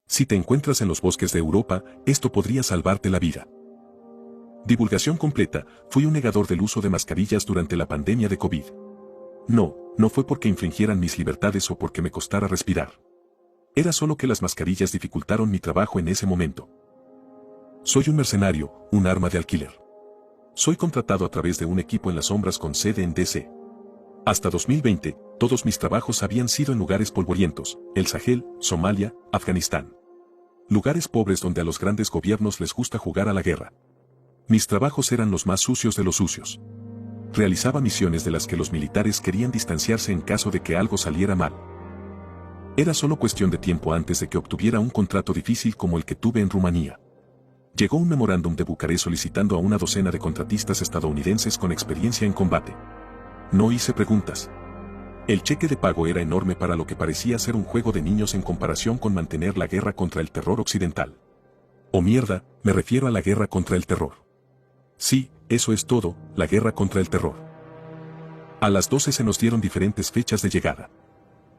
Si te encuentras en los bosques de Europa, esto podría salvarte la vida. Divulgación completa: fui un negador del uso de mascarillas durante la pandemia de COVID. No fue porque infringieran mis libertades o porque me costara respirar. Era solo que las mascarillas dificultaron mi trabajo en ese momento. Soy un mercenario, un arma de alquiler. Soy contratado a través de un equipo en las sombras con sede en DC. Hasta 2020, todos mis trabajos habían sido en lugares polvorientos: el Sahel, Somalia, Afganistán. Lugares pobres donde a los grandes gobiernos les gusta jugar a la guerra. Mis trabajos eran los más sucios de los sucios. Realizaba misiones de las que los militares querían distanciarse en caso de que algo saliera mal. Era solo cuestión de tiempo antes de que obtuviera un contrato difícil como el que tuve en Rumanía. Llegó un memorándum de Bucarest solicitando a una docena de contratistas estadounidenses con experiencia en combate. No hice preguntas. El cheque de pago era enorme para lo que parecía ser un juego de niños en comparación con mantener la guerra contra el terror occidental. Oh mierda, me refiero a la guerra contra el terror. Sí, eso es todo, la guerra contra el terror. A las 12 se nos dieron diferentes fechas de llegada.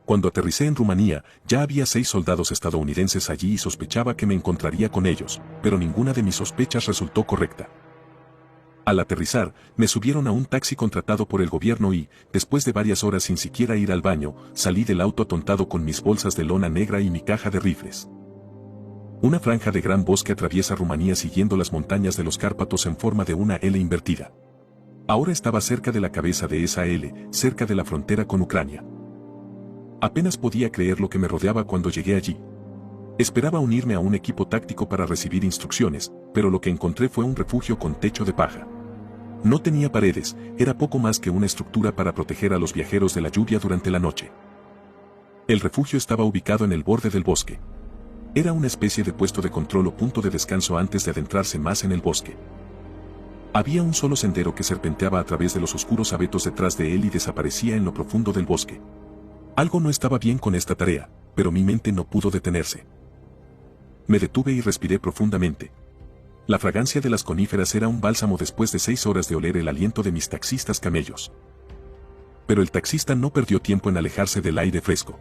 Cuando aterricé en Rumanía, ya había 6 soldados estadounidenses allí y sospechaba que me encontraría con ellos, pero ninguna de mis sospechas resultó correcta. Al aterrizar, me subieron a un taxi contratado por el gobierno y, después de varias horas sin siquiera ir al baño, salí del auto atontado con mis bolsas de lona negra y mi caja de rifles. Una franja de gran bosque atraviesa Rumanía siguiendo las montañas de los Cárpatos en forma de una L invertida. Ahora estaba cerca de la cabeza de esa L, cerca de la frontera con Ucrania. Apenas podía creer lo que me rodeaba cuando llegué allí. Esperaba unirme a un equipo táctico para recibir instrucciones, pero lo que encontré fue un refugio con techo de paja. No tenía paredes, era poco más que una estructura para proteger a los viajeros de la lluvia durante la noche. El refugio estaba ubicado en el borde del bosque. Era una especie de puesto de control o punto de descanso antes de adentrarse más en el bosque. Había un solo sendero que serpenteaba a través de los oscuros abetos detrás de él y desaparecía en lo profundo del bosque. Algo no estaba bien con esta tarea, pero mi mente no pudo detenerse. Me detuve y respiré profundamente. La fragancia de las coníferas era un bálsamo después de 6 horas de oler el aliento de mis taxistas camellos. Pero el taxista no perdió tiempo en alejarse del aire fresco.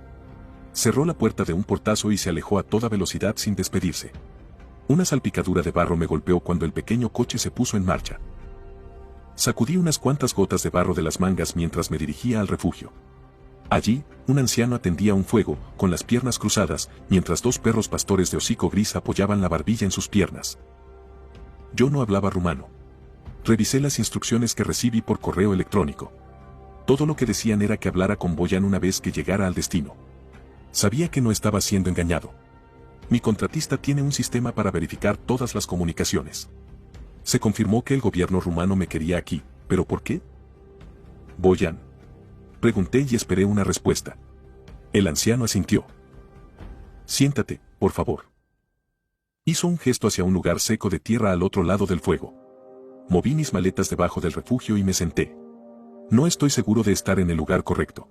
Cerró la puerta de un portazo y se alejó a toda velocidad sin despedirse. Una salpicadura de barro me golpeó cuando el pequeño coche se puso en marcha. Sacudí unas cuantas gotas de barro de las mangas mientras me dirigía al refugio. Allí, un anciano atendía un fuego, con las piernas cruzadas, mientras 2 perros pastores de hocico gris apoyaban la barbilla en sus piernas. Yo no hablaba rumano. Revisé las instrucciones que recibí por correo electrónico. Todo lo que decían era que hablara con Boyan una vez que llegara al destino. Sabía que no estaba siendo engañado. Mi contratista tiene un sistema para verificar todas las comunicaciones. Se confirmó que el gobierno rumano me quería aquí, ¿pero por qué? Boyan. Pregunté y esperé una respuesta. El anciano asintió. Siéntate, por favor. Hizo un gesto hacia un lugar seco de tierra al otro lado del fuego. Moví mis maletas debajo del refugio y me senté. No estoy seguro de estar en el lugar correcto.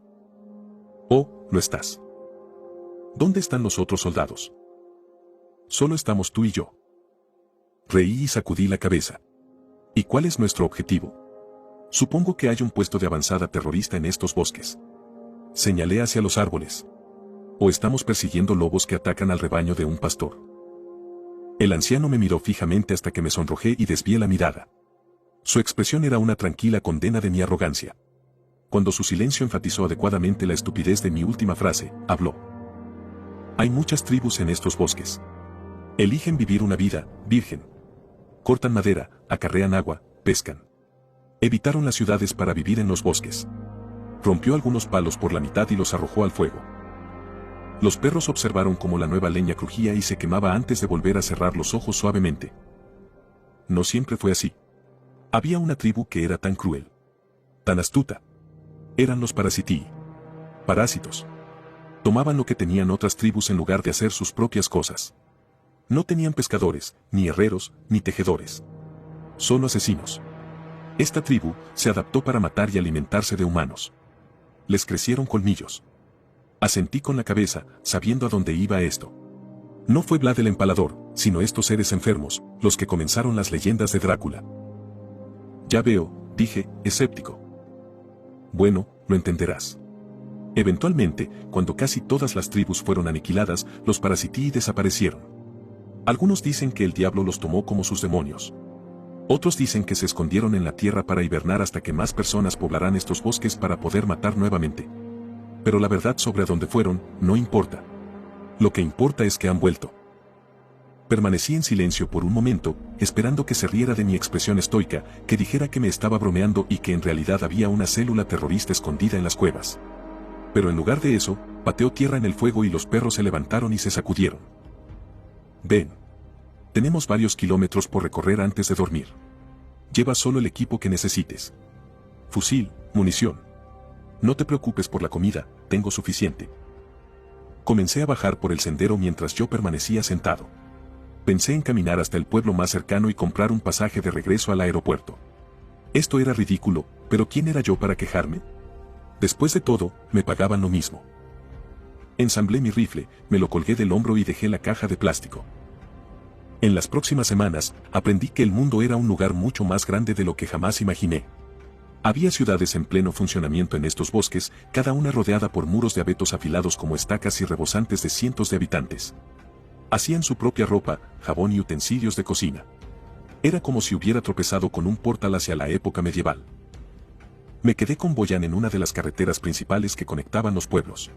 Oh, lo estás. ¿Dónde están los otros soldados? Solo estamos tú y yo. Reí y sacudí la cabeza. ¿Y cuál es nuestro objetivo? Supongo que hay un puesto de avanzada terrorista en estos bosques. Señalé hacia los árboles. ¿O estamos persiguiendo lobos que atacan al rebaño de un pastor? El anciano me miró fijamente hasta que me sonrojé y desvié la mirada. Su expresión era una tranquila condena de mi arrogancia. Cuando su silencio enfatizó adecuadamente la estupidez de mi última frase, habló. Hay muchas tribus en estos bosques. Eligen vivir una vida virgen. Cortan madera, acarrean agua, pescan. Evitaron las ciudades para vivir en los bosques. Rompió algunos palos por la mitad y los arrojó al fuego. Los perros observaron cómo la nueva leña crujía y se quemaba antes de volver a cerrar los ojos suavemente. No siempre fue así. Había una tribu que era tan cruel, tan astuta. Eran los parasitii. Parásitos. Tomaban lo que tenían otras tribus en lugar de hacer sus propias cosas. No tenían pescadores, ni herreros, ni tejedores. Solo asesinos. Esta tribu se adaptó para matar y alimentarse de humanos. Les crecieron colmillos. Asentí con la cabeza, sabiendo a dónde iba esto. No fue Vlad el Empalador, sino estos seres enfermos, los que comenzaron las leyendas de Drácula. Ya veo, dije, escéptico. Bueno, lo entenderás. Eventualmente, cuando casi todas las tribus fueron aniquiladas, los parasitii desaparecieron. Algunos dicen que el diablo los tomó como sus demonios. Otros dicen que se escondieron en la tierra para hibernar hasta que más personas poblarán estos bosques para poder matar nuevamente. Pero la verdad sobre a dónde fueron, no importa. Lo que importa es que han vuelto. Permanecí en silencio por un momento, esperando que se riera de mi expresión estoica, que dijera que me estaba bromeando y que en realidad había una célula terrorista escondida en las cuevas. Pero en lugar de eso, pateó tierra en el fuego y los perros se levantaron y se sacudieron. Ven. Tenemos varios kilómetros por recorrer antes de dormir. Lleva solo el equipo que necesites. Fusil, munición. No te preocupes por la comida, tengo suficiente. Comencé a bajar por el sendero mientras yo permanecía sentado. Pensé en caminar hasta el pueblo más cercano y comprar un pasaje de regreso al aeropuerto. Esto era ridículo, pero ¿quién era yo para quejarme? Después de todo, me pagaban lo mismo. Ensamblé mi rifle, me lo colgué del hombro y dejé la caja de plástico. En las próximas semanas, aprendí que el mundo era un lugar mucho más grande de lo que jamás imaginé. Había ciudades en pleno funcionamiento en estos bosques, cada una rodeada por muros de abetos afilados como estacas y rebosantes de cientos de habitantes. Hacían su propia ropa, jabón y utensilios de cocina. Era como si hubiera tropezado con un portal hacia la época medieval. Me quedé con Boyan en una de las carreteras principales que conectaban los pueblos.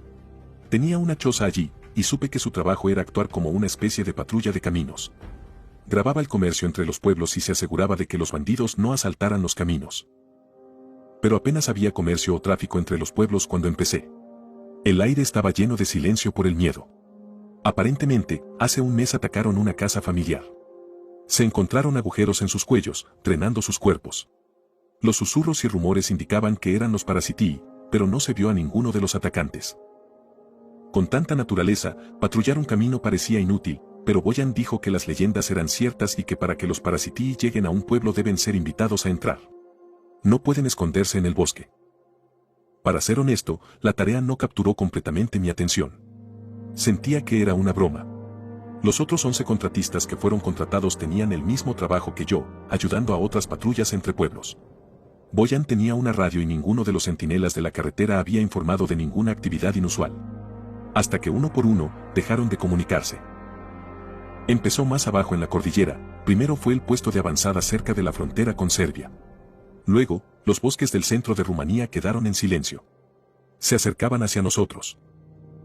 Tenía una choza allí, y supe que su trabajo era actuar como una especie de patrulla de caminos. Grababa el comercio entre los pueblos y se aseguraba de que los bandidos no asaltaran los caminos. Pero apenas había comercio o tráfico entre los pueblos cuando empecé. El aire estaba lleno de silencio por el miedo. Aparentemente, hace un mes atacaron una casa familiar. Se encontraron agujeros en sus cuellos, drenando sus cuerpos. Los susurros y rumores indicaban que eran los parasitii, pero no se vio a ninguno de los atacantes. Con tanta naturaleza, patrullar un camino parecía inútil, pero Boyan dijo que las leyendas eran ciertas y que para que los parasitii lleguen a un pueblo deben ser invitados a entrar. No pueden esconderse en el bosque. Para ser honesto, la tarea no capturó completamente mi atención. Sentía que era una broma. Los otros 11 contratistas que fueron contratados tenían el mismo trabajo que yo, ayudando a otras patrullas entre pueblos. Boyan tenía una radio y ninguno de los centinelas de la carretera había informado de ninguna actividad inusual. Hasta que uno por uno, dejaron de comunicarse. Empezó más abajo en la cordillera, primero fue el puesto de avanzada cerca de la frontera con Serbia. Luego, los bosques del centro de Rumanía quedaron en silencio. Se acercaban hacia nosotros.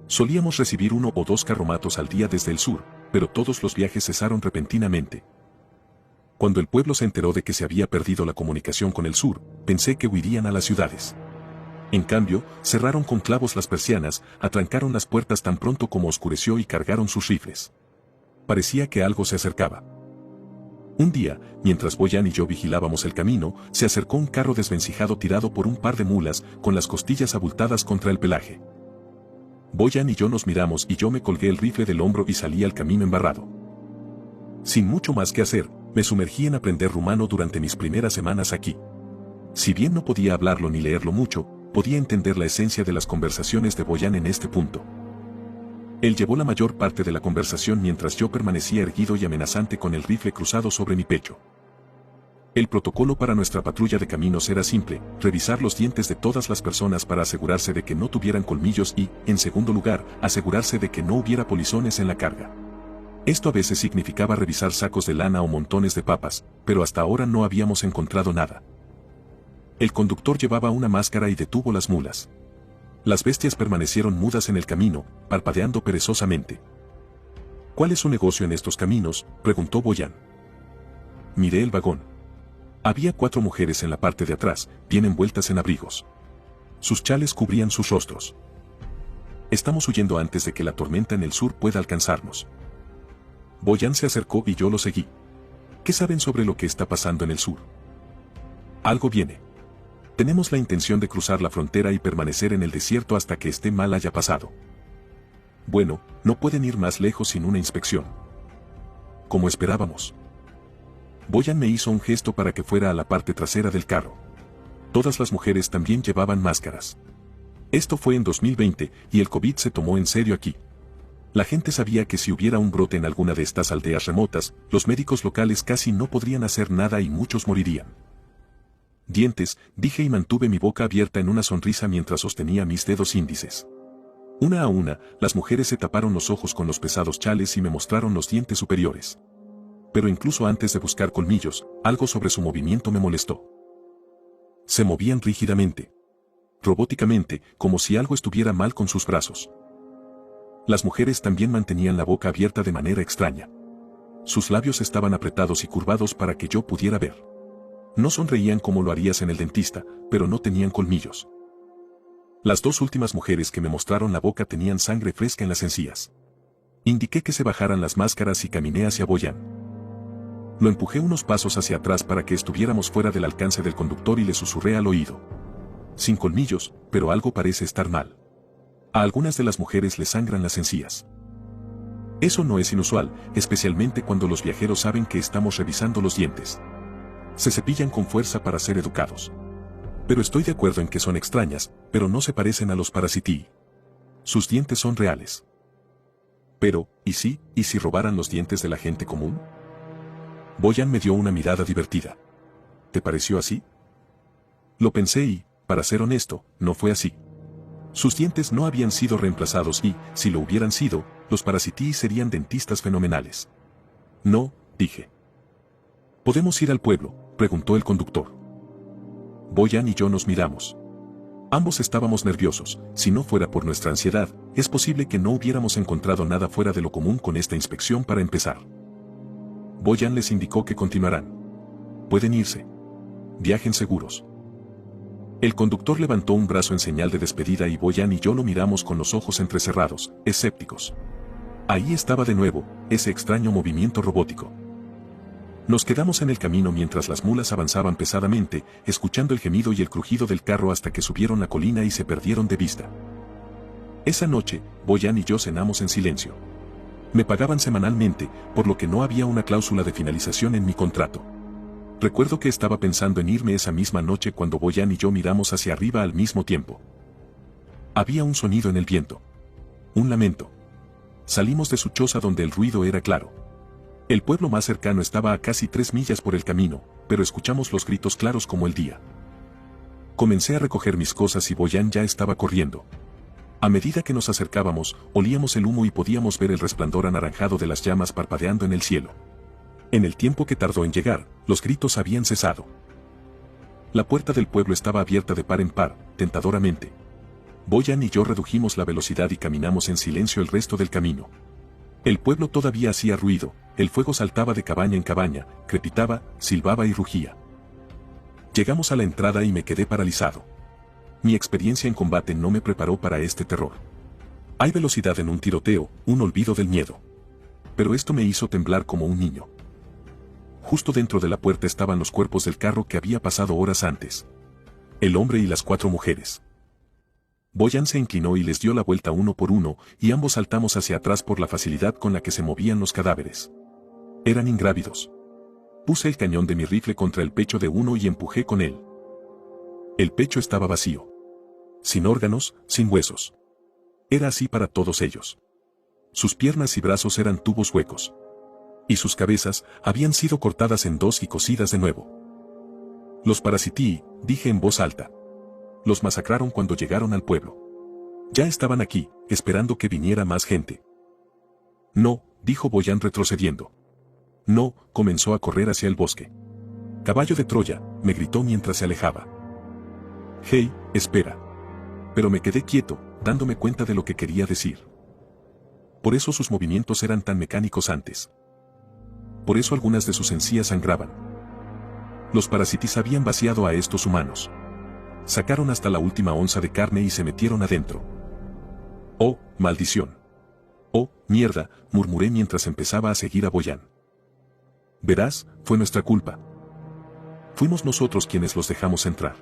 Solíamos recibir 1 o 2 carromatos al día desde el sur, pero todos los viajes cesaron repentinamente. Cuando el pueblo se enteró de que se había perdido la comunicación con el sur, pensé que huirían a las ciudades. En cambio, cerraron con clavos las persianas, atrancaron las puertas tan pronto como oscureció y cargaron sus rifles. Parecía que algo se acercaba. Un día, mientras Boyan y yo vigilábamos el camino, se acercó un carro desvencijado tirado por un par de mulas, con las costillas abultadas contra el pelaje. Boyan y yo nos miramos y yo me colgué el rifle del hombro y salí al camino embarrado. Sin mucho más que hacer, me sumergí en aprender rumano durante mis primeras semanas aquí. Si bien no podía hablarlo ni leerlo mucho, podía entender la esencia de las conversaciones de Boyan en este punto. Él llevó la mayor parte de la conversación mientras yo permanecía erguido y amenazante con el rifle cruzado sobre mi pecho. El protocolo para nuestra patrulla de caminos era simple, revisar los dientes de todas las personas para asegurarse de que no tuvieran colmillos y, en segundo lugar, asegurarse de que no hubiera polizones en la carga. Esto a veces significaba revisar sacos de lana o montones de papas, pero hasta ahora no habíamos encontrado nada. El conductor llevaba una máscara y detuvo las mulas. Las bestias permanecieron mudas en el camino, parpadeando perezosamente. ¿Cuál es su negocio en estos caminos?, preguntó Boyan. Miré el vagón. Había 4 mujeres en la parte de atrás, bien envueltas en abrigos. Sus chales cubrían sus rostros. Estamos huyendo antes de que la tormenta en el sur pueda alcanzarnos. Boyan se acercó y yo lo seguí. ¿Qué saben sobre lo que está pasando en el sur? Algo viene. Tenemos la intención de cruzar la frontera y permanecer en el desierto hasta que este mal haya pasado. Bueno, no pueden ir más lejos sin una inspección. Como esperábamos. Boyan me hizo un gesto para que fuera a la parte trasera del carro. Todas las mujeres también llevaban máscaras. Esto fue en 2020, y el COVID se tomó en serio aquí. La gente sabía que si hubiera un brote en alguna de estas aldeas remotas, los médicos locales casi no podrían hacer nada y muchos morirían. Dientes, dije y mantuve mi boca abierta en una sonrisa mientras sostenía mis dedos índices. Una a una, las mujeres se taparon los ojos con los pesados chales y me mostraron los dientes superiores. Pero incluso antes de buscar colmillos, algo sobre su movimiento me molestó. Se movían rígidamente, robóticamente, como si algo estuviera mal con sus brazos. Las mujeres también mantenían la boca abierta de manera extraña. Sus labios estaban apretados y curvados para que yo pudiera ver. No sonreían como lo harías en el dentista, pero no tenían colmillos. Las dos últimas mujeres que me mostraron la boca tenían sangre fresca en las encías. Indiqué que se bajaran las máscaras y caminé hacia Boyan. Lo empujé unos pasos hacia atrás para que estuviéramos fuera del alcance del conductor y le susurré al oído. Sin colmillos, pero algo parece estar mal. A algunas de las mujeres les sangran las encías. Eso no es inusual, especialmente cuando los viajeros saben que estamos revisando los dientes. Se cepillan con fuerza para ser educados. Pero estoy de acuerdo en que son extrañas, pero no se parecen a los parasitii. Sus dientes son reales. Pero, ¿y si robaran los dientes de la gente común? Boyan me dio una mirada divertida. ¿Te pareció así? Lo pensé y, para ser honesto, no fue así. Sus dientes no habían sido reemplazados y, si lo hubieran sido, los parasitii serían dentistas fenomenales. No, dije. ¿Podemos ir al pueblo?, preguntó el conductor. Boyan y yo nos miramos. Ambos estábamos nerviosos. Si no fuera por nuestra ansiedad, es posible que no hubiéramos encontrado nada fuera de lo común con esta inspección para empezar. Boyan les indicó que continuarán. Pueden irse. Viajen seguros. El conductor levantó un brazo en señal de despedida y Boyan y yo lo miramos con los ojos entrecerrados, escépticos. Ahí estaba de nuevo, ese extraño movimiento robótico. Nos quedamos en el camino mientras las mulas avanzaban pesadamente, escuchando el gemido y el crujido del carro hasta que subieron la colina y se perdieron de vista. Esa noche, Boyan y yo cenamos en silencio. Me pagaban semanalmente, por lo que no había una cláusula de finalización en mi contrato. Recuerdo que estaba pensando en irme esa misma noche cuando Boyan y yo miramos hacia arriba al mismo tiempo. Había un sonido en el viento. Un lamento. Salimos de su choza donde el ruido era claro. El pueblo más cercano estaba a casi 3 millas por el camino, pero escuchamos los gritos claros como el día. Comencé a recoger mis cosas y Boyan ya estaba corriendo. A medida que nos acercábamos, olíamos el humo y podíamos ver el resplandor anaranjado de las llamas parpadeando en el cielo. En el tiempo que tardó en llegar, los gritos habían cesado. La puerta del pueblo estaba abierta de par en par, tentadoramente. Boyan y yo redujimos la velocidad y caminamos en silencio el resto del camino. El pueblo todavía hacía ruido, el fuego saltaba de cabaña en cabaña, crepitaba, silbaba y rugía. Llegamos a la entrada y me quedé paralizado. Mi experiencia en combate no me preparó para este terror. Hay velocidad en un tiroteo, un olvido del miedo. Pero esto me hizo temblar como un niño. Justo dentro de la puerta estaban los cuerpos del carro que había pasado horas antes. El hombre y las 4 mujeres. Boyan se inclinó y les dio la vuelta uno por uno, y ambos saltamos hacia atrás por la facilidad con la que se movían los cadáveres. Eran ingrávidos. Puse el cañón de mi rifle contra el pecho de uno y empujé con él. El pecho estaba vacío. Sin órganos, sin huesos. Era así para todos ellos. Sus piernas y brazos eran tubos huecos. Y sus cabezas habían sido cortadas en 2 y cosidas de nuevo. Los parasitii, dije en voz alta. Los masacraron cuando llegaron al pueblo. Ya estaban aquí, esperando que viniera más gente. No, dijo Boyan retrocediendo. No, comenzó a correr hacia el bosque. Caballo de Troya, me gritó mientras se alejaba. Hey, espera. Pero me quedé quieto, dándome cuenta de lo que quería decir. Por eso sus movimientos eran tan mecánicos antes. Por eso algunas de sus encías sangraban. Los parasitis habían vaciado a estos humanos. Sacaron hasta la última onza de carne y se metieron adentro. ¡Oh, maldición! ¡Oh, mierda!, murmuré mientras empezaba a seguir a Boyan. Verás, fue nuestra culpa. Fuimos nosotros quienes los dejamos entrar.